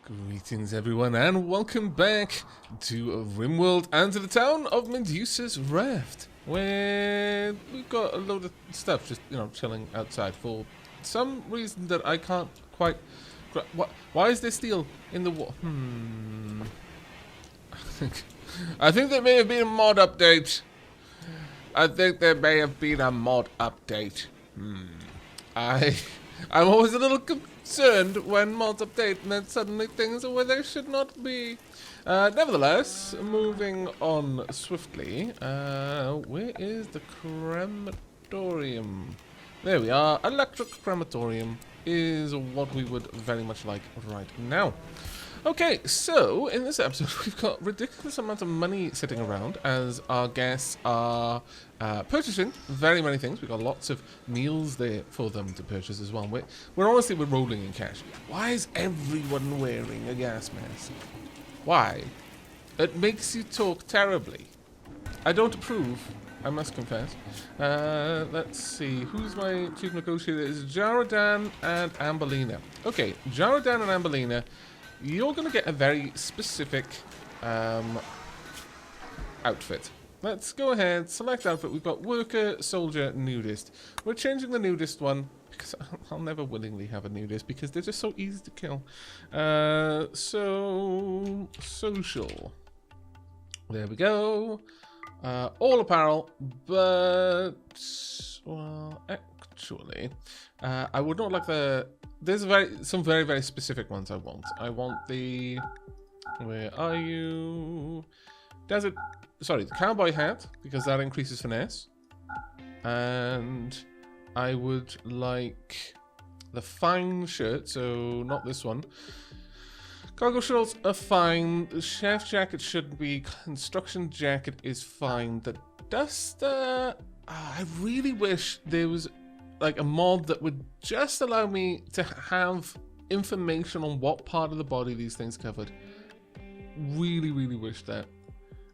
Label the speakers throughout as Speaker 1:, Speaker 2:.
Speaker 1: Greetings everyone and welcome back to Rimworld and to the town of Medusa's Raft, where we've got a load of stuff just, chilling outside for some reason that I can't quite... Why is there steel in the water? I think there may have been a mod update. I'm always a little concerned when mods update and then suddenly things are where they should not be. Nevertheless, moving on swiftly, where is the crematorium? There we are. Electric crematorium is what we would very much like right now. Okay, so in this episode we've got ridiculous amounts of money sitting around as our guests are purchasing very many things. We've got lots of meals there for them to purchase as well. We're honestly, we're rolling in cash. Why is everyone wearing a gas mask? Why? It makes you talk terribly. I don't approve, I must confess. Let's see, who's my chief negotiator? It's Jaradan and Amberlina. Okay, Jaradan and Amberlina, you're going to get a very specific outfit. Let's go ahead, select outfit. We've got worker, soldier, nudist. We're changing the nudist one because I'll never willingly have a nudist because they're just so easy to kill. So, social. There we go. All apparel, but, well, actually, I would not like the... There's some very, very specific ones I want. I want the... Where are you? Desert... Sorry, the cowboy hat, because that increases finesse. And I would like the fine shirt, so not this one. Cargo shorts are fine. The chef jacket should be. Construction jacket is fine. The duster... I really wish there was like a mod that would just allow me to have information on what part of the body these things covered. Really, really wish that.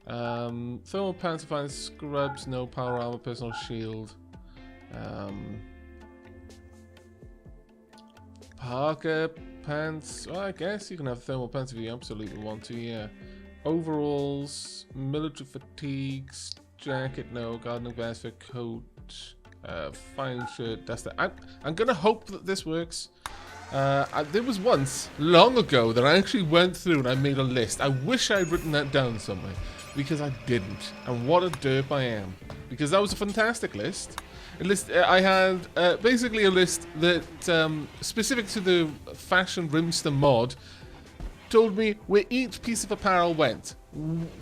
Speaker 1: Thermal pants, fine. Scrubs, no power armor, personal shield. Parker pants. Well, I guess you can have thermal pants if you absolutely want to, yeah. Overalls, military fatigues, jacket, no. Gardening vest, for coat. Fine shirt, duster. I'm gonna hope that this works. There was once, long ago, that I actually went through and I made a list. I wish I had written that down somewhere, because I didn't. And what a derp I am. Because that was a fantastic list. I had basically a list that, specific to the Fashion Rimster mod, told me where each piece of apparel went,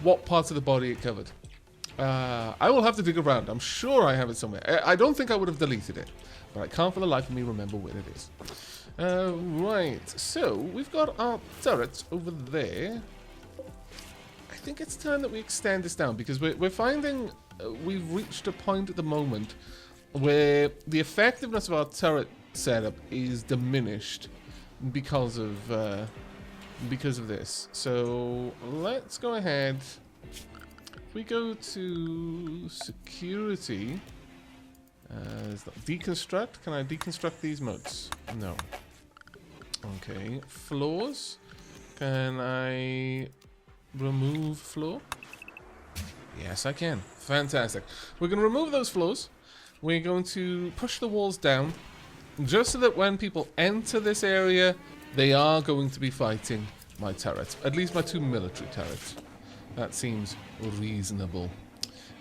Speaker 1: what parts of the body it covered. I will have to dig around. I'm sure I have it somewhere. I don't think I would have deleted it, but I can't for the life of me remember where it is. Right, so we've got our turrets over there. I think it's time that we extend this down because we're finding we've reached a point at the moment where the effectiveness of our turret setup is diminished because of this. So let's go ahead. If we go to security, deconstruct. Can I deconstruct these modes? No. Okay. Floors. Can I remove floor? Yes, I can. Fantastic. We're going to remove those floors. We're going to push the walls down, just so that when people enter this area, they are going to be fighting my turrets. At least my two military turrets. That seems reasonable.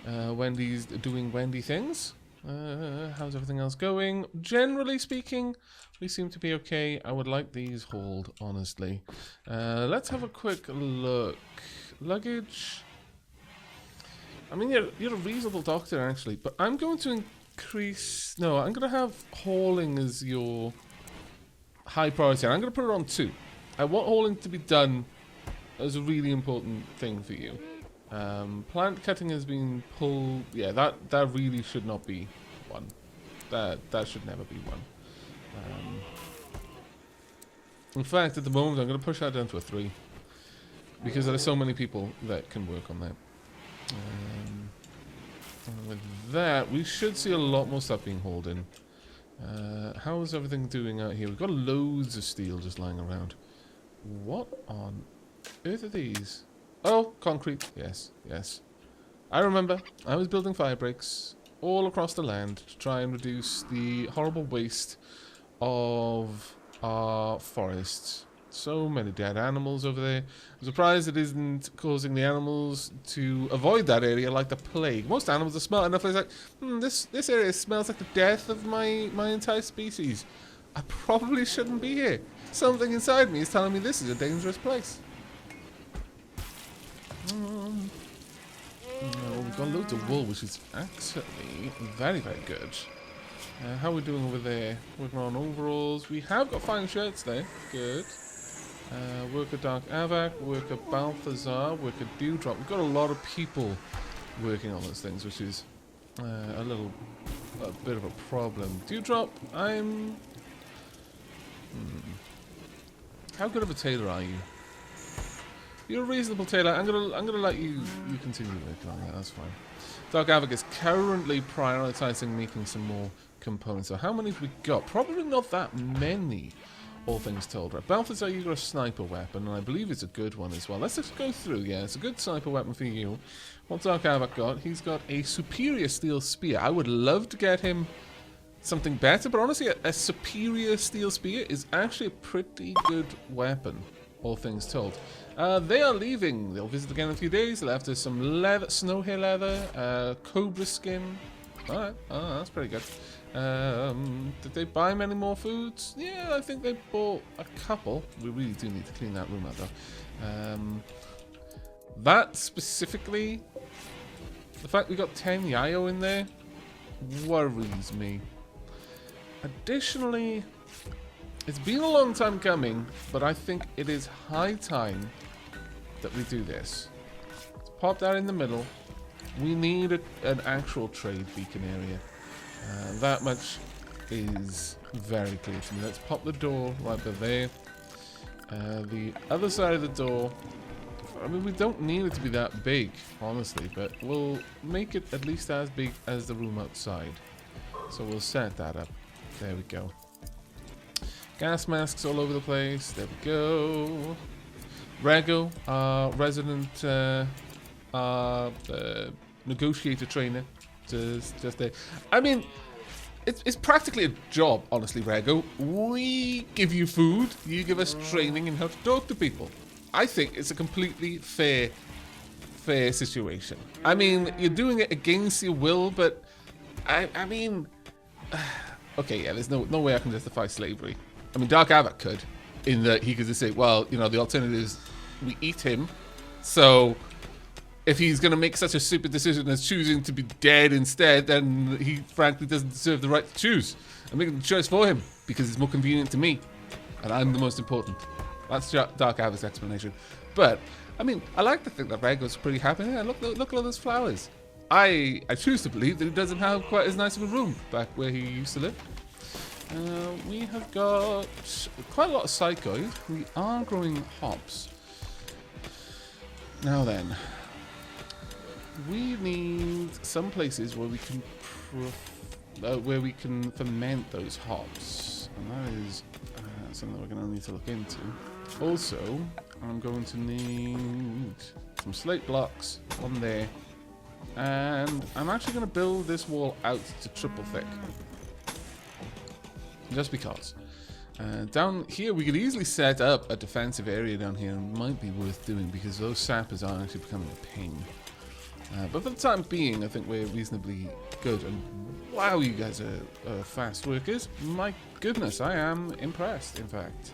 Speaker 1: Wendy's doing Wendy things. How's everything else going? Generally speaking, we seem to be okay. I would like these hauled, honestly. Let's have a quick look. Luggage. I mean, you're a reasonable doctor, actually, but I'm going to increase... No, I'm going to have hauling as your high priority. I'm going to put it on 2. I want hauling to be done as a really important thing for you. Plant cutting has been pulled. Yeah, that really should not be 1. That should never be 1. In fact, at the moment, I'm going to push that down to a 3 because there are so many people that can work on that. And with that, we should see a lot more stuff being hauled in. How is everything doing out here? We've got loads of steel just lying around. What on earth are these? Oh, concrete. Yes, yes. I remember. I was building fire breaks all across the land to try and reduce the horrible waste of our forests. So many dead animals over there. I'm surprised it isn't causing the animals to avoid that area like the plague. Most animals are smart enough. It's like, this area smells like the death of my entire species. I probably shouldn't be here. Something inside me is telling me this is a dangerous place. We've got loads of wool, which is actually very, very good. How are we doing over there? Working on overalls. We have got fine shirts there. Good. Worker Dark Aavak, Worker Balthazar, Worker Dewdrop. We've got a lot of people working on those things, which is a bit of a problem. Dewdrop, I'm... How good of a tailor are you? You're a reasonable tailor. I'm gonna let you continue working on that. That's fine. Dark Aavak is currently prioritizing making some more components. So how many have we got? Probably not that many, all things told. Right, Balthazar, you got a sniper weapon, and I believe it's a good one as well. Let's just go through. Yeah, it's a good sniper weapon for you. What's Dark Aavak got? He's got a superior steel spear. I would love to get him something better, but honestly, a superior steel spear is actually a pretty good weapon, all things told. They are leaving. They'll visit again in a few days. They'll have to some leather, snow hair leather, cobra skin. Alright, that's pretty good. Did they buy many more foods? Yeah, I think they bought a couple. We really do need to clean that room out though. That specifically, the fact we got 10 Yayo in there worries me. Additionally, it's been a long time coming, but I think it is high time that we do this. Let's pop that in the middle. We need an actual trade beacon area. That much is very clear to me. Let's pop the door right there. The other side of the door, I mean, we don't need it to be that big, honestly, but we'll make it at least as big as the room outside. So we'll set that up. There we go. Gas masks all over the place. There we go. Rego, our resident negotiator trainer, just there. I mean, it's practically a job, honestly, Rego. We give you food, you give us training in how to talk to people. I think it's a completely fair situation. I mean, you're doing it against your will, but I mean, okay, yeah, there's no way I can justify slavery. I mean, Dark Aavak could, in that he could just say, well, you know, the alternative is we eat him. So if he's going to make such a stupid decision as choosing to be dead instead, then he frankly doesn't deserve the right to choose. I'm making the choice for him because it's more convenient to me, and I'm the most important. That's Dark Aavak's explanation. But I mean, I like to think that Rego's pretty happy. Yeah, look at all those flowers. I choose to believe that he doesn't have quite as nice of a room back where he used to live. We have got quite a lot of psycho. We are growing hops. Now then, we need some places where we can ferment those hops, and that is something we're going to need to look into. Also, I'm going to need some slate blocks on there, and I'm actually going to build this wall out to triple thick. Just because. Down here, we could easily set up a defensive area down here, and it might be worth doing because those sappers are actually becoming a pain. But for the time being, I think we're reasonably good. And wow, you guys are fast workers. My goodness, I am impressed, in fact.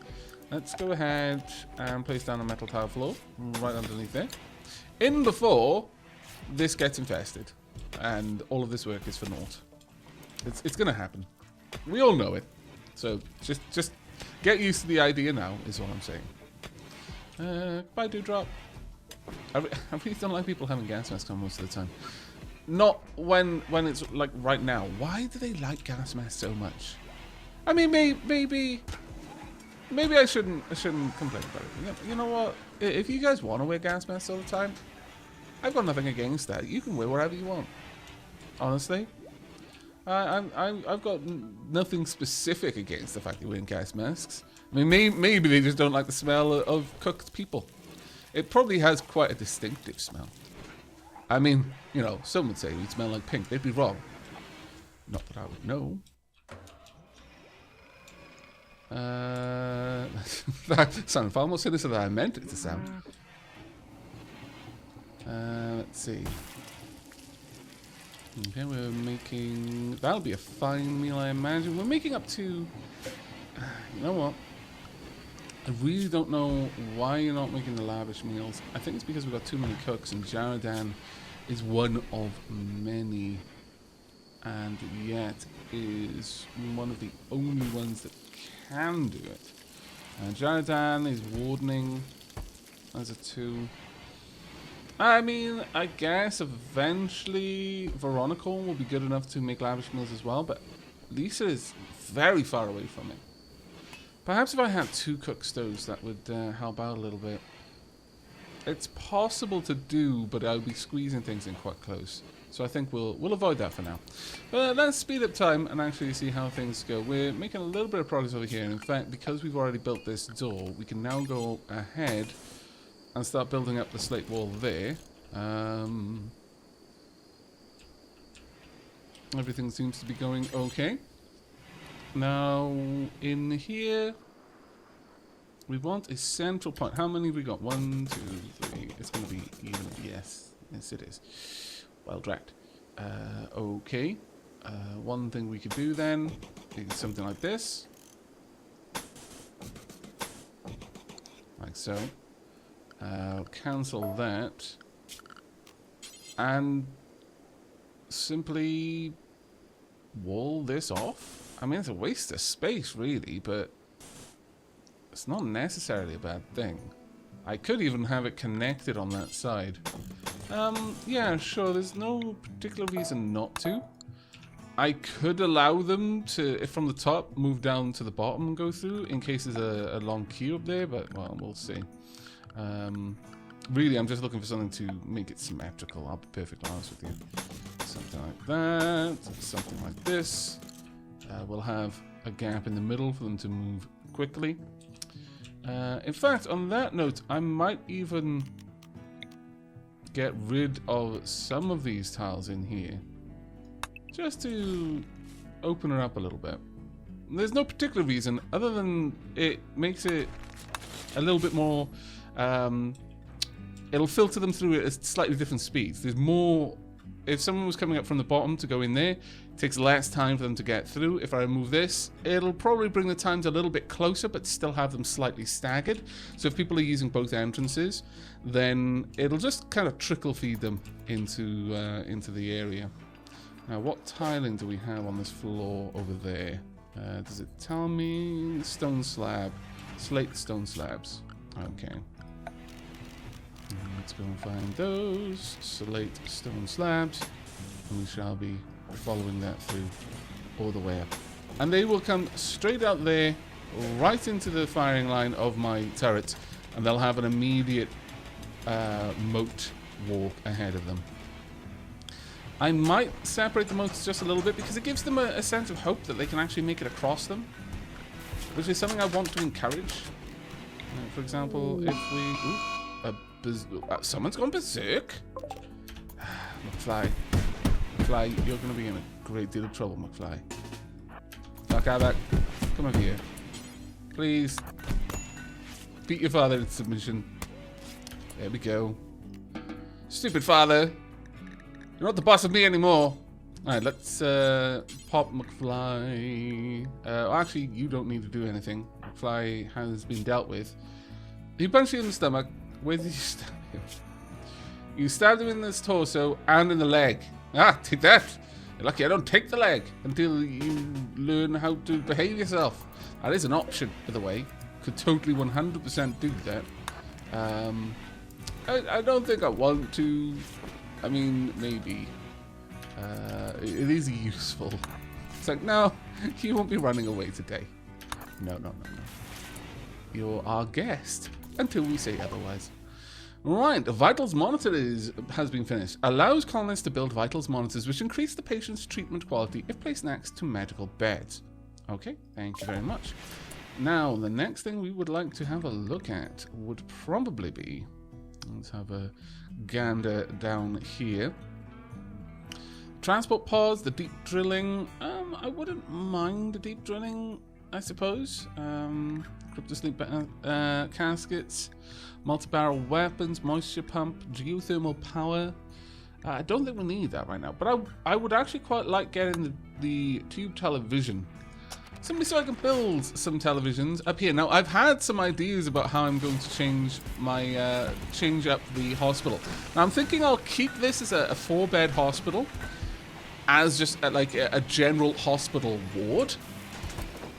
Speaker 1: Let's go ahead and place down a metal tile floor right underneath there. In before this gets infested, and all of this work is for naught. It's going to happen. We all know it. So just get used to the idea now, is what I'm saying. Bye, Dewdrop. I really don't like people having gas masks on most of the time. Not when it's like right now. Why do they like gas masks so much? I mean, maybe I shouldn't complain about it. You know what? If you guys want to wear gas masks all the time, I've got nothing against that. You can wear whatever you want. Honestly. I've got nothing specific against the fact that we're in gas masks. I mean, maybe they just don't like the smell of cooked people. It probably has quite a distinctive smell. I mean, you know, some would say we smell like pink. They'd be wrong. Not that I would know. That sounded far more sinister than I meant it to sound. Let's see. Okay, we're making... That'll be a fine meal, I imagine. We're making up to... you know what? I really don't know why you're not making the lavish meals. I think it's because we've got too many cooks, and Jaradan is one of many. And yet is one of the only ones that can do it. Jaradan is wardening as a 2. I mean, I guess eventually Veronical will be good enough to make lavish meals as well, but Lisa is very far away from it. Perhaps if I had 2 cook stoves, that would help out a little bit. It's possible to do, but I would be squeezing things in quite close. So I think we'll avoid that for now. But let's speed up time and actually see how things go. We're making a little bit of progress over here. And in fact, because we've already built this door, we can now go ahead and start building up the slate wall there. Everything seems to be going okay. Now, in here, we want a central point. How many have we got? 1, 2, 3. It's going to be even. Yes. Yes, it is. Well dragged. Okay. One thing we could do then is something like this. Like so. I'll cancel that. And simply wall this off. I mean, it's a waste of space, really, but it's not necessarily a bad thing. I could even have it connected on that side. Yeah, sure, there's no particular reason not to. I could allow them to, if from the top, move down to the bottom and go through, in case there's a long queue up there, but, well, we'll see. Really, I'm just looking for something to make it symmetrical, I'll be perfectly honest with you. Something like that, something like this. We'll have a gap in the middle for them to move quickly. In fact, on that note, I might even get rid of some of these tiles in here. Just to open it up a little bit. There's no particular reason other than it makes it a little bit more... it'll filter them through at slightly different speeds. There's more... If someone was coming up from the bottom to go in there, it takes less time for them to get through. If I remove this, it'll probably bring the times a little bit closer, but still have them slightly staggered. So if people are using both entrances, then it'll just kind of trickle feed them into the area. Now, what tiling do we have on this floor over there? Does it tell me? Stone slab. Slate stone slabs. Okay. Let's go and find those slate stone slabs, and we shall be following that through all the way up. And they will come straight out there, right into the firing line of my turret, and they'll have an immediate moat walk ahead of them. I might separate the moats just a little bit because it gives them a sense of hope that they can actually make it across them, which is something I want to encourage. For example, if we... Ooh, someone's gone berserk. McFly. McFly, you're going to be in a great deal of trouble, McFly. Fuck Aavak. Come over here. Please. Beat your father in submission. There we go. Stupid father. You're not the boss of me anymore. Alright, let's pop McFly. Actually, you don't need to do anything. McFly has been dealt with. You punched you in the stomach. Where did you stab him? You stabbed him in his torso and in the leg. Ah, take that. You're lucky I don't take the leg until you learn how to behave yourself. That is an option, by the way. Could totally 100% do that. I don't think I want to. I mean, maybe. It is useful. It's like, no, you won't be running away today. No. You're our guest. Until we say otherwise.
Speaker 2: Right, Vitals Monitor has been finished. Allows colonists to build Vitals Monitors, which increase the patient's treatment quality if placed next to medical beds. Okay, thank you very much. Now, the next thing we would like to have a look at would probably be... Let's have a gander down here. Transport pods, the deep drilling. I wouldn't mind the deep drilling, I suppose. Cryptosleep caskets, multi-barrel weapons, moisture pump, geothermal power. I don't think we need that right now, but I would actually quite like getting the tube television. Simply so I can build some televisions up here. Now, I've had some ideas about how I'm going to change my change up the hospital. Now, I'm thinking I'll keep this as a 4-bed hospital, as just like a general hospital ward.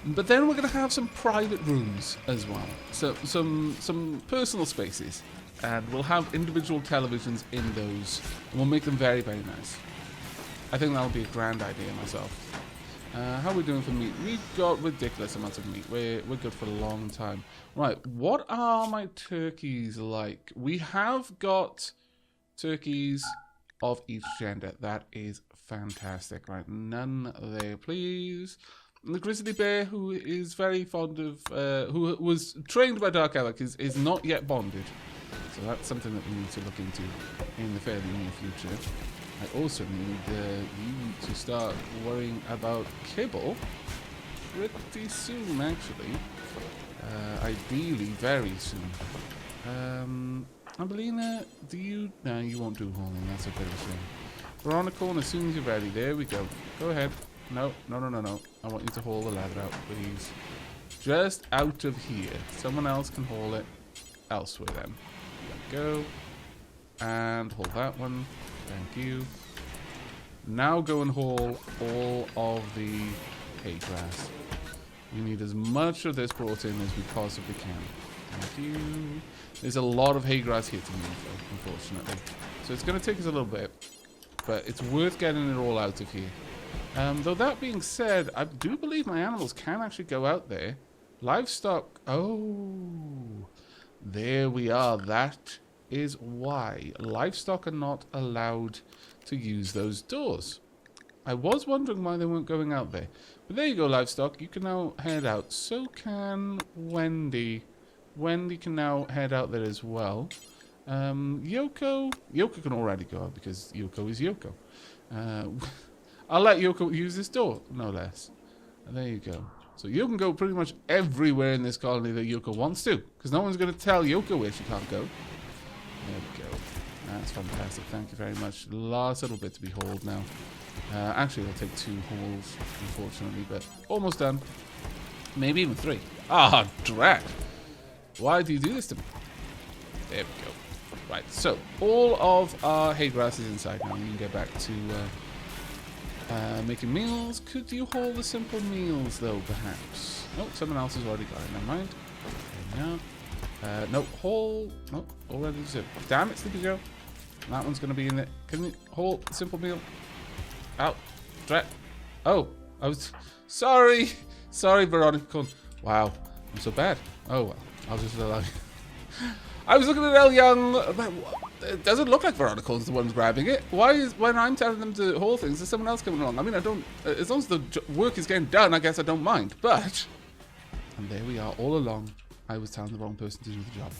Speaker 2: But then we're going to have some private rooms as well, so some personal spaces, and we'll have individual televisions in those, and we'll make them very, very nice. I think that'll be a grand idea myself. How are we doing for meat? We've got ridiculous amounts of meat. We're good for a long time. Right, what are my turkeys like? We have got turkeys of each gender. That is fantastic. Right, none there, please. The grizzly bear, who is very fond of, who was trained by Dark Aavak, is not yet bonded. So that's something that we need to look into in the fairly near future. I also need you to start worrying about kibble pretty soon, actually. Ideally, very soon. Ambelina, do you... No, you won't do hauling. That's a bit of a shame. Veronica, as soon as you're ready. There we go. Go ahead. No. I want you to haul the leather out, please. Just out of here. Someone else can haul it elsewhere then. There we go. And haul that one. Thank you. Now go and haul all of the hay grass. We need as much of this brought in as we possibly can. Thank you. There's a lot of hay grass here to move, though, unfortunately. So it's going to take us a little bit, but it's worth getting it all out of here. Though that being said, I do believe my animals can actually go out there. Livestock. Oh, there we are. That is why livestock are not allowed to use those doors. I was wondering why they weren't going out there. But there you go, livestock. You can now head out. So can Wendy. Wendy can now head out there as well. Yoko can already go out because Yoko is Yoko. I'll let Yoko use this door, no less. And there you go. So you can go pretty much everywhere in this colony that Yoko wants to, because no one's going to tell Yoko where she can't go. There we go. That's fantastic. Thank you very much. Last little bit to be hauled now. Actually, it'll take 2 hauls, unfortunately, but almost done. Maybe even 3. Ah, drat. Why do you do this to me? There we go. Right, so all of our hay grass is inside now. We can get back to making meals. Could you haul the simple meals, though, perhaps? Oh, someone else has already got it. Never mind. There we go. No, haul. No, already zipped. Damn it, Sleepy Joe. That one's going to be in there. Can you haul simple meal? Out. Drat. Oh, I was... Sorry. Sorry, Veronica. Wow, I'm so bad. Oh, well. I'll just allow you. I was looking at El Young. It doesn't look like Veronica's the one grabbing it. Why is, when I'm telling them to haul things, there's someone else coming along? I mean, I don't... As long as the work is getting done, I guess I don't mind. But... And there we are, all along. I was telling the wrong person to do the job.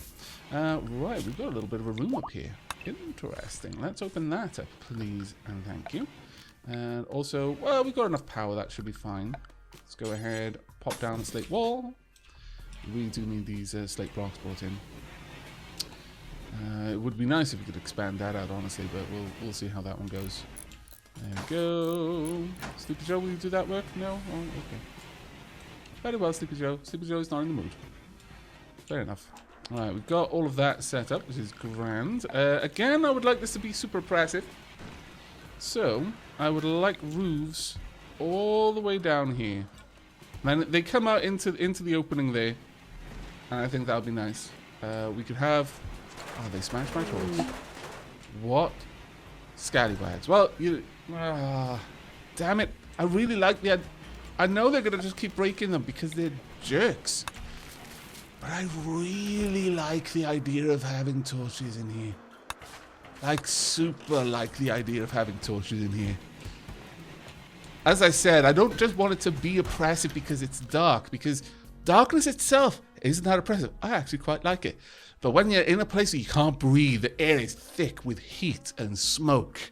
Speaker 2: Right, we've got a little bit of a room up here. Interesting. Let's open that up, please, and thank you. And also, well, we've got enough power. That should be fine. Let's go ahead, pop down the slate wall. We do need these slate blocks brought in. It would be nice if we could expand that out, honestly, but we'll see how that one goes. There we go. Sleepy Joe, will you do that work? No? Oh, okay. Very well, Sleepy Joe. Sleepy Joe is not in the mood. Fair enough. Alright, we've got all of that set up, which is grand. Again, I would like this to be super impressive. So, I would like roofs all the way down here. And they come out into the opening there. And I think that would be nice. We could have... Oh, they smashed my toys. What? Scallywags. Well, you... damn it. I really like the... I know they're going to just keep breaking them because they're jerks.
Speaker 1: But I really like the idea of having torches in here. Like, super like the idea of having torches in here. As I said, I don't just want it to be oppressive because it's dark, because darkness itself isn't that oppressive. I actually quite like it. But when you're in a place where you can't breathe, the air is thick with heat and smoke,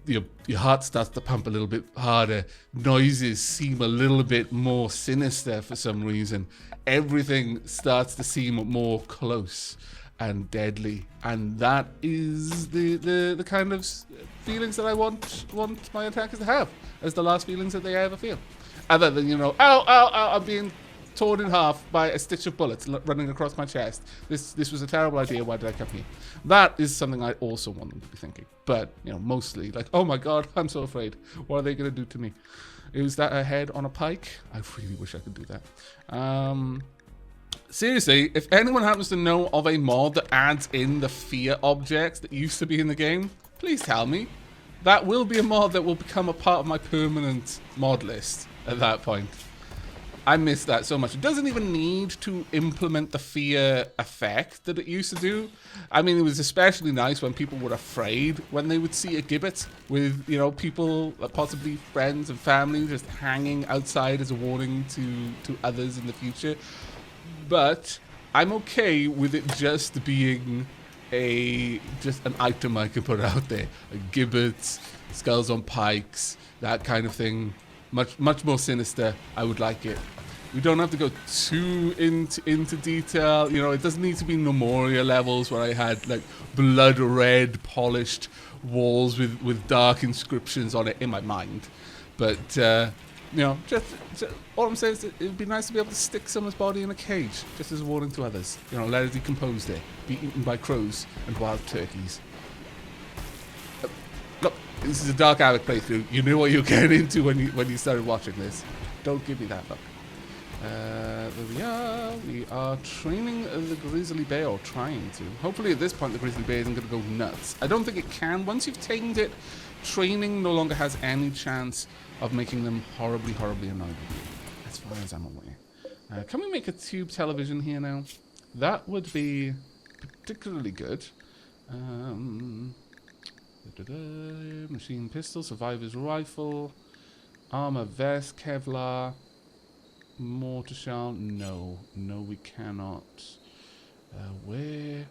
Speaker 1: your heart starts to pump a little bit harder. Noises seem a little bit more sinister for some reason. Everything starts to seem more close and deadly, and that is the kind of feelings that I want my attackers to have as the last feelings that they ever feel. Other than, you know, ow, ow, ow, I'm being torn in half by a stitch of bullets running across my chest. This was a terrible idea. Why did I come here? That is something I also want them to be thinking. But, you know, mostly like, oh my god, I'm so afraid. What are they going to do to me? Is that a head on a pike? I really wish I could do that. Seriously, if anyone happens to know of a mod that adds in the fear objects that used to be in the game, please tell me. That will be a mod that will become a part of my permanent mod list at that point. I miss that so much. It doesn't even need to implement the fear effect that it used to do. I mean, it was especially nice when people were afraid when they would see a gibbet with, you know, people, possibly friends and family, just hanging outside as a warning to others in the future. But I'm okay with it just being just an item I can put out there. Like gibbets, skulls on pikes, that kind of thing. Much more sinister. I would like it. We don't have to go too into detail. You know, it doesn't need to be Memoria levels where I had like blood red polished walls with dark inscriptions on it in my mind. But you know, just all I'm saying is that it would be nice to be able to stick someone's body in a cage, just as a warning to others. You know, let it decompose there, be eaten by crows and wild turkeys. Look, this is a Dark Aavak playthrough. You knew what you were getting into when you started watching this. Don't give me that look. There we are. We are training the grizzly bear, or trying to. Hopefully at this point the grizzly bear isn't going to go nuts. I don't think it can. Once you've tamed it, training no longer has any chance of making them horribly, horribly annoyed with you, as far as I'm aware. Can we make a tube television here now? That would be particularly good. Machine pistol, survivor's rifle, armor vest, Kevlar, mortar shell. No, we cannot. Where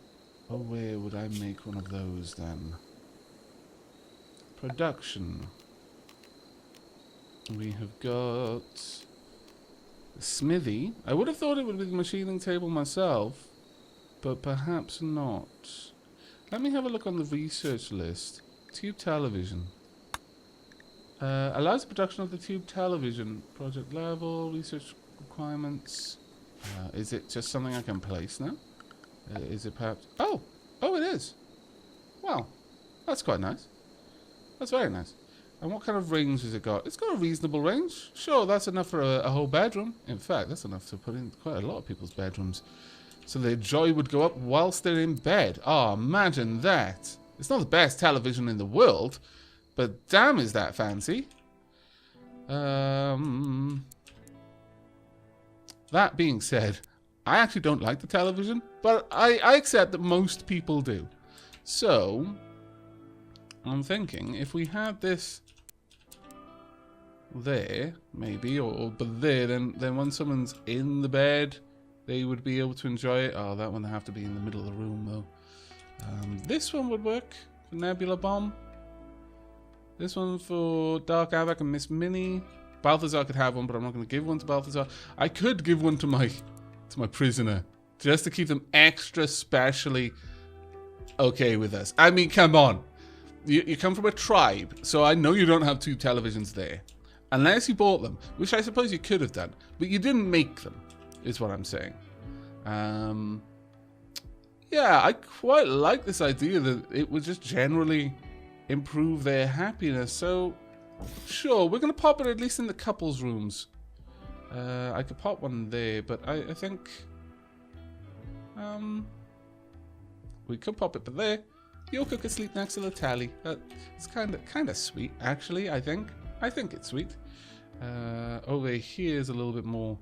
Speaker 1: would I make one of those then? Production. We have got the smithy. I would have thought it would be the machining table myself, but perhaps not. Let me have a look on the research list. Tube television. Allows the production of the tube television. Project level, research requirements. Is it just something I can place now? Is it perhaps... Oh, it is. Wow, that's quite nice. That's very nice. And what kind of range has it got? It's got a reasonable range. Sure, that's enough for a whole bedroom. In fact, that's enough to put in quite a lot of people's bedrooms. So their joy would go up whilst they're in bed. Oh, imagine that. It's not the best television in the world, but damn is that fancy. That being said, I actually don't like the television, but I accept that most people do. So, I'm thinking if we had this there, maybe, or but there, then when someone's in the bed, they would be able to enjoy it. Oh, that one would have to be in the middle of the room, though. This one would work for Nebula Bomb. This one for Dark Aavak and Miss Minnie. Balthazar could have one, but I'm not going to give one to Balthazar. I could give one to my prisoner, just to keep them extra specially okay with us. I mean, come on. You come from a tribe, so I know you don't have two televisions there. Unless you bought them, which I suppose you could have done. But you didn't make them, is what I'm saying. Yeah, I quite like this idea that it would just generally improve their happiness. So, sure, we're going to pop it at least in the couples' rooms. I could pop one there, but I think... we could pop it but there. Yoko could sleep next to the tally. It's kind of sweet, actually, I think. I think it's sweet. Over here is a little bit more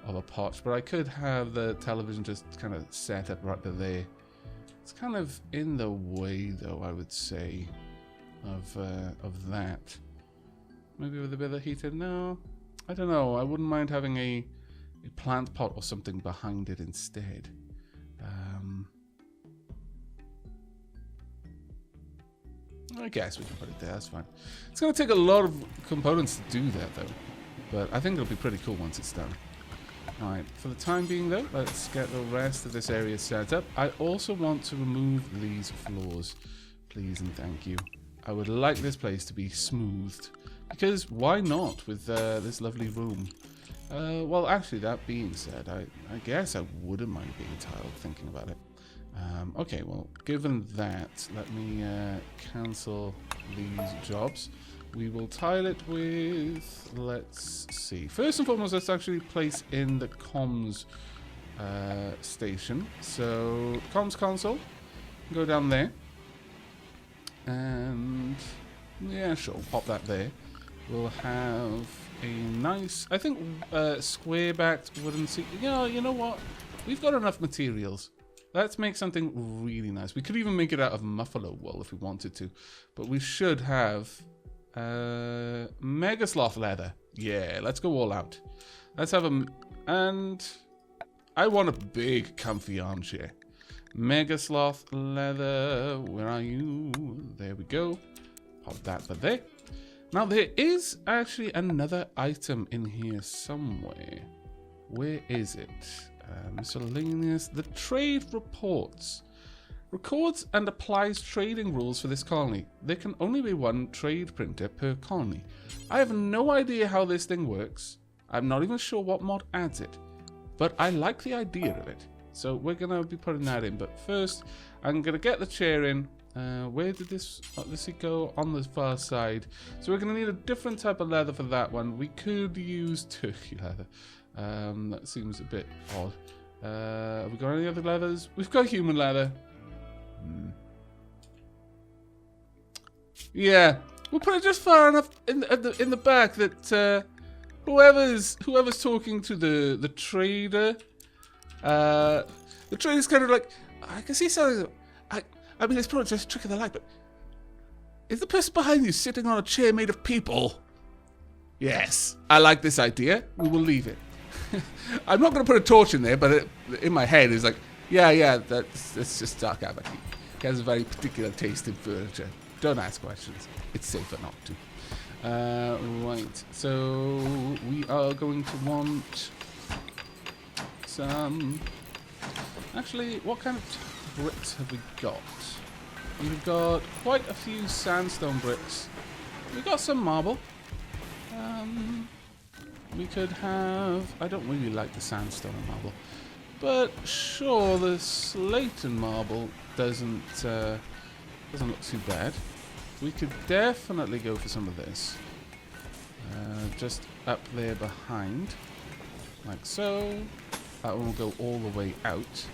Speaker 2: of a porch, but I could have the television just kind of set up right there. It's kind of in the way, though, I would say, of that. Maybe with a bit of heater? No, I don't know. I wouldn't mind having a plant pot or something behind it instead. I guess we can put it there, that's fine. It's going to take a lot of components to do that, though. But I think it'll be pretty cool once it's done. Alright, for the time being, though, let's get the rest of this area set up. I also want to remove these floors. Please and thank you. I would like this place to be smoothed. Because why not with this lovely room? Well, actually, that being said, I guess I wouldn't mind being tiled, thinking about it. Okay, well, given that, let me cancel these jobs. We will tile it with, let's see. First and foremost, let's actually place in the comms station. So, comms console, go down there. And, yeah, sure, pop that there. We'll have a nice, I think, square-backed wooden seat. Yeah, you know what? We've got enough materials. Let's make something really nice. We could even make it out of muffalo wool if we wanted to. But we should have mega sloth leather. Yeah, let's go all out. Let's have a... And I want a big comfy armchair. Mega sloth leather. Where are you? There we go. Pop that for there. Now there is actually another item in here somewhere. Where is it? Miscellaneous. The trade reports. Records and applies trading rules for this colony. There can only be one trade printer per colony. I have no idea how this thing works. I'm not even sure what mod adds it. But I like the idea of it. So we're going to be putting that in. But first, I'm going to get the chair in. Where did this go? On the far side. So we're going to need a different type of leather for that one. We could use turkey leather. That seems a bit odd. Have we got any other leathers? We've got human leather. Yeah, we'll put it just far enough in the back that whoever's talking to the trader, the trader's kind of like, I can see something. I mean, it's probably just a trick of the light, but is the person behind you sitting on a chair made of people? Yes, I like this idea. We will leave it. I'm not going to put a torch in there, but in my head it's like, yeah, that's just dark Aavak. He has a very particular taste in furniture. Don't ask questions. It's safer not to. Right, so we are going to want some... Actually, what kind of bricks have we got? We've got quite a few sandstone bricks. We've got some marble. We could have... I don't really like the sandstone and marble. But sure, the slate and marble doesn't look too bad. We could definitely go for some of this. Just up there behind. Like so. That one will go all the way out.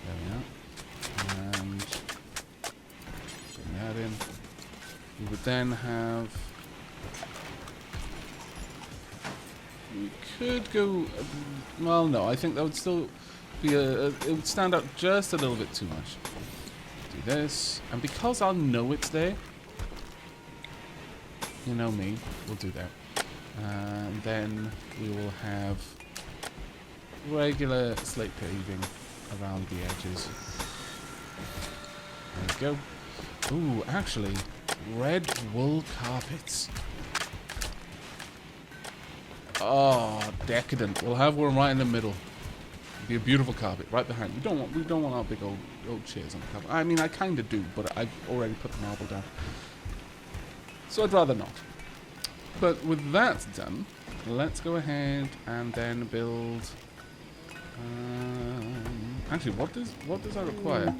Speaker 2: There we are. And bring that in. We would then have... We could go... Well, no, I think that would still be it would stand out just a little bit too much. Do this. And because I'll know it's there, you know me, we'll do that. And then we will have regular slate paving around the edges. There we go. Ooh, actually, red wool carpets. Oh, decadent. We'll have one right in the middle. It'll be a beautiful carpet right behind. We don't want our big old chairs on the carpet. I mean, I kind of do, but I've already put the marble down. So I'd rather not. But with that done, let's go ahead and then build... actually, what does that require?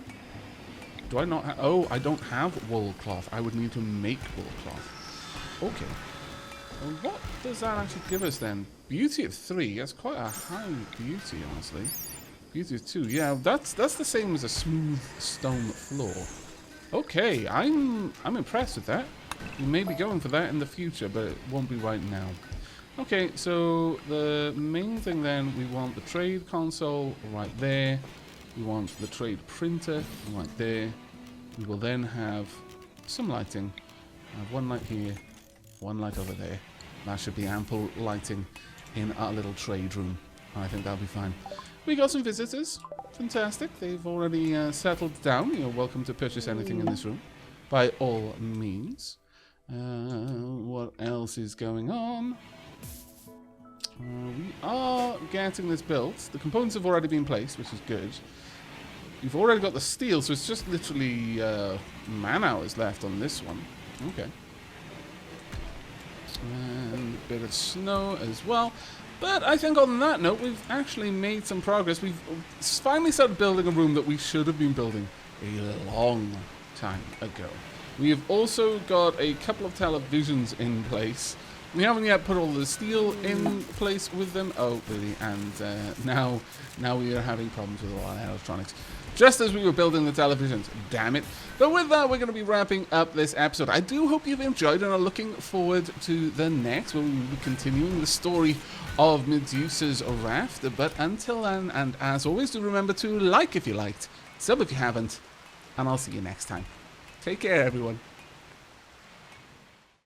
Speaker 2: Do I not have... Oh, I don't have wool cloth. I would need to make wool cloth. Okay. Well, what does that actually give us then? Beauty of 3. That's quite a high beauty, honestly. Beauty of 2. Yeah, that's the same as a smooth stone floor. Okay, I'm impressed with that. We may be going for that in the future, but it won't be right now. Okay, so the main thing then, we want the trade console right there. We want the trade printer right there. We will then have some lighting. I have one light here, one light over there. That should be ample lighting in our little trade room. I think that'll be fine. We got some visitors. Fantastic. They've already settled down. You're welcome to purchase anything in this room, by all means. What else is going on? We are getting this built. The components have already been placed, which is good. You've already got the steel, so it's just literally man hours left on this one. Okay. And a bit of snow as well. But I think on that note, we've actually made some progress. We've finally started building a room that we should have been building a long time ago. We have also got a couple of televisions in place. We haven't yet put all the steel in place with them. Oh, really? And now we are having problems with all our electronics. Just as we were building the televisions. Damn it. But with that, we're going to be wrapping up this episode. I do hope you've enjoyed and are looking forward to the next, where we will be continuing the story of Medusa's Raft. But until then, and as always, do remember to like if you liked, sub if you haven't, and I'll see you next time. Take care, everyone.